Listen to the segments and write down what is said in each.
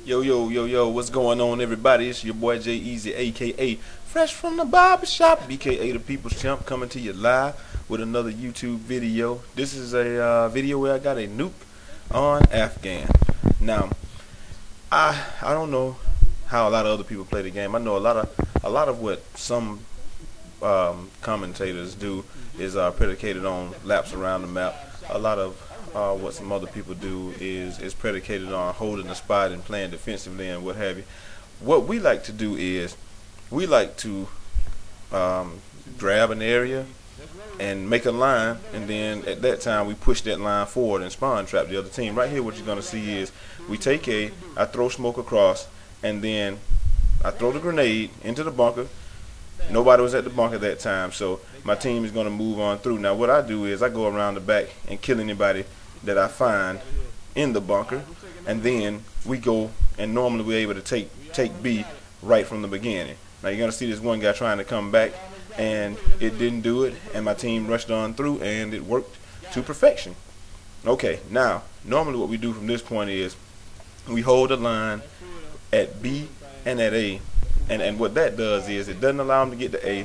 Yo, yo, yo, yo, what's going on, everybody? It's your boy Jay Eazy, aka Fresh from the Barbershop, BKA the People's Champ, coming to you live with another YouTube video. This is a video where I got a nuke on Afghan. Now, I don't know how a lot of other people play the game. I know a lot of what some commentators do is predicated on laps around the map. A lot of what some other people do is predicated on holding the spot and playing defensively and what have you. What we like to do is we like to grab an area and make a line, and then at that time we push that line forward and spawn trap the other team. Right here what you're going to see is I throw smoke across, and then I throw the grenade into the bunker. Nobody was at the bunker that time, so my team is going to move on through. Now what I do is I go around the back and kill anybody that I find in the bunker, and then we go, and normally we're able to take B right from the beginning. Now you're going to see this one guy trying to come back, and it didn't do it, and my team rushed on through, and it worked to perfection. Okay, now normally what we do from this point is we hold the line at B and at A, and what that does is it doesn't allow them to get to A.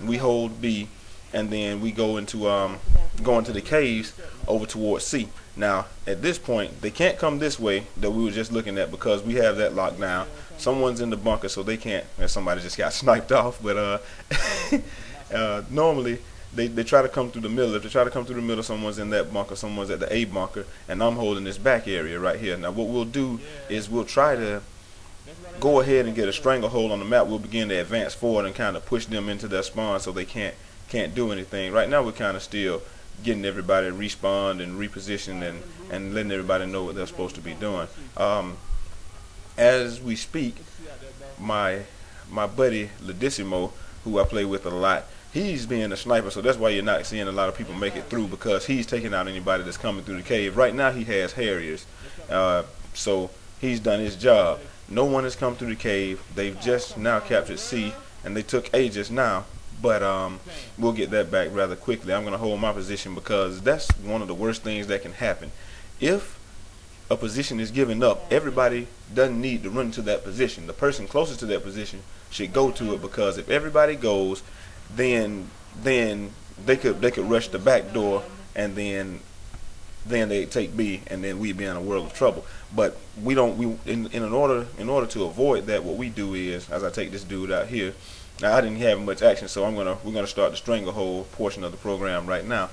We hold B, and then we go into the caves over towards C. Now at this point they can't come this way that we were just looking at, because we have that locked down. Someone's in the bunker, so they can't, and somebody just got sniped off. But normally they try to come through the middle. If they try to come through the middle, someone's in that bunker, someone's at the A bunker, and I'm holding this back area right here. Now what we'll do is we'll try to go ahead and get a stranglehold on the map. We'll begin to advance forward and kind of push them into their spawn so they can't do anything. Right now we're kind of still getting everybody respawned and repositioned and letting everybody know what they're supposed to be doing. As we speak, my buddy Ladissimo, who I play with a lot, he's being a sniper, so that's why you're not seeing a lot of people make it through, because he's taking out anybody that's coming through the cave. Right now he has Harriers, so he's done his job. No one has come through the cave. They've just now captured C, and they took A just now, but we'll get that back rather quickly. I'm going to hold my position, because that's one of the worst things that can happen. If a position is given up, everybody doesn't need to run to that position. The person closest to that position should go to it, because if everybody goes, then they could rush the back door, and then they take B, and then we'd be in a world of trouble. But we don't. In order to avoid that, what we do is, as I take this dude out here. Now I didn't have much action, so we're gonna start the stranglehold portion of the program right now.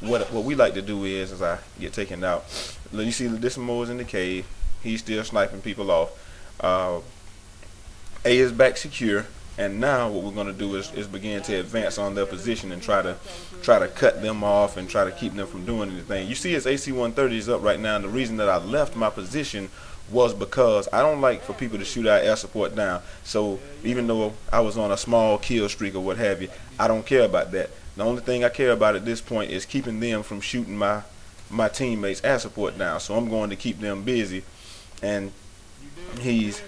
What we like to do is, as I get taken out, you see Ladissimo is in the cave. He's still sniping people off. A is back secure. And now what we're going to do is begin to advance on their position and try to cut them off and try to keep them from doing anything. You see his AC-130 is up right now, and the reason that I left my position was because I don't like for people to shoot our air support down. So even though I was on a small kill streak or what have you, I don't care about that. The only thing I care about at this point is keeping them from shooting my teammates' air support down. So I'm going to keep them busy, and he's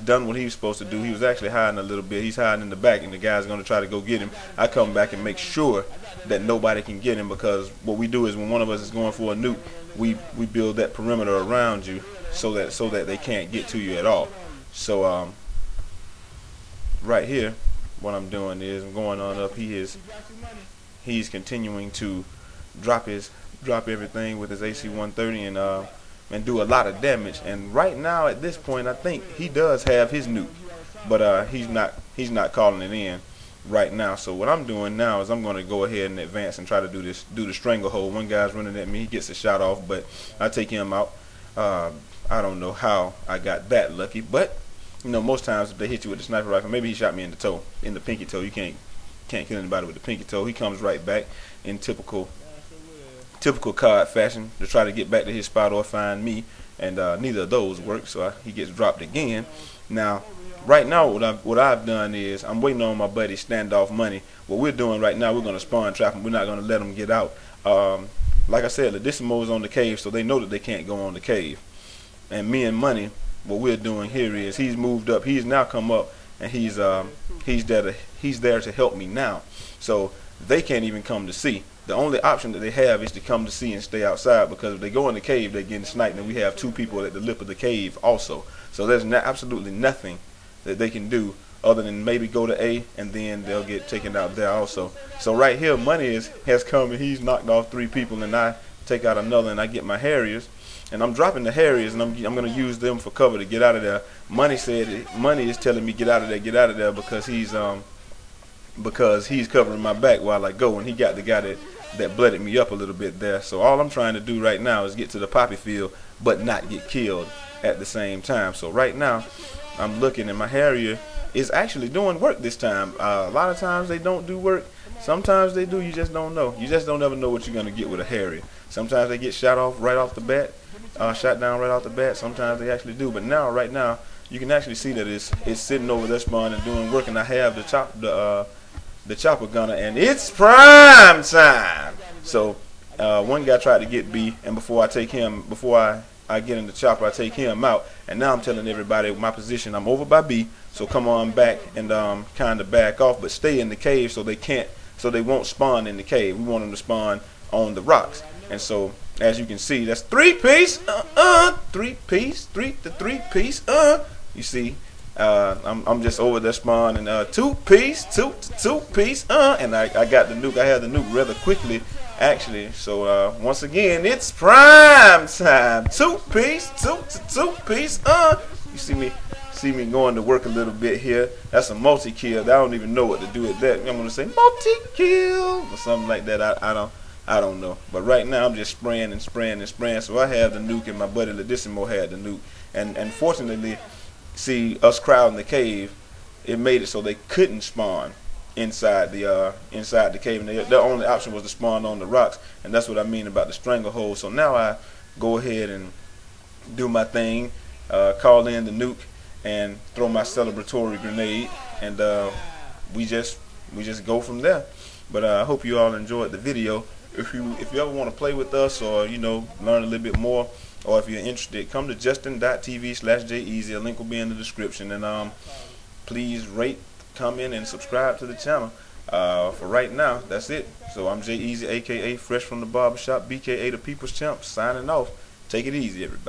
done what he was supposed to do. He was actually hiding a little bit. He's hiding in the back, and the guy's going to try to go get him. I come back and make sure that nobody can get him, because what we do is when one of us is going for a nuke, we build that perimeter around you so that they can't get to you at all. So right here, what I'm doing is I'm going on up. He's continuing to drop everything with his AC-130 and do a lot of damage. And right now at this point, I think he does have his nuke, but he's not calling it in right now. So what I'm doing now is I'm going to go ahead and advance and try to do the stranglehold. One guy's running at me. He gets a shot off, but I take him out. I don't know how I got that lucky, but you know, most times if they hit you with the sniper rifle, maybe he shot me in the toe, in the pinky toe. You can't kill anybody with the pinky toe. He comes right back in typical COD fashion to try to get back to his spot or find me, and neither of those work, so he gets dropped again. Now right now what I've done is I'm waiting on my buddy Standoff Money. What we're doing right now, we're going to spawn trap him. We're not going to let him get out. Like I said, Ladissimo is on the cave, so they know that they can't go on the cave. And me and Money, what we're doing here is he's moved up. He's now come up, and he's there to help me now. So they can't even come to C. the only option that they have is to come to sea and stay outside, because if they go in the cave, they're getting sniped, and we have 2 people at the lip of the cave also. So there's absolutely nothing that they can do other than maybe go to A, and then they'll get taken out there also. So right here, Money has come, and he's knocked off 3 people, and I take out another, and I get my Harriers, and I'm dropping the Harriers, and I'm going to use them for cover to get out of there. Money is telling me get out of there, because he's covering my back while I go, and he got the guy that blooded me up a little bit there. So all I'm trying to do right now is get to the poppy field, but not get killed at the same time. So right now, I'm looking, and my Harrier is actually doing work this time. A lot of times they don't do work. Sometimes they do. You just don't know. You just don't ever know what you're going to get with a Harrier. Sometimes they get shot off right off the bat, shot down right off the bat. Sometimes they actually do. But now, right now, you can actually see that it's sitting over there spawn and doing work, and I have the chopper gunner, and it's prime time. So one guy tried to get B, and before I get in the chopper, I take him out, and now I'm telling everybody my position. I'm over by B, so come on back and kind of back off, but stay in the cave so they won't spawn in the cave. We want them to spawn on the rocks. And so as you can see, that's 3-piece, 3-piece, 3-piece, you see. I'm just over there spawning 2-piece, 2-piece, and I got the nuke. I had the nuke rather quickly, actually. So once again, it's prime time. 2-piece, 2-piece, you see me going to work a little bit here. That's a multi-kill. I don't even know what to do with that. I'm gonna say multi-kill or something like that. I don't know. But right now I'm just spraying and spraying and spraying. So I have the nuke, and my buddy Ladissimo had the nuke, and fortunately, see, us crowding the cave, it made it so they couldn't spawn inside the cave, and their only option was to spawn on the rocks, and that's what I mean about the stranglehold. So now I go ahead and do my thing, call in the nuke, and throw my celebratory grenade, and we just go from there. But I hope you all enjoyed the video. If you ever want to play with us, or learn a little bit more, or if you're interested, come to justin.tv/jeezy. A link will be in the description. And please rate, comment, and subscribe to the channel. For right now, that's it. So I'm Jeezy, aka Fresh from the Barbershop, BKA the People's Champ, signing off. Take it easy, everybody.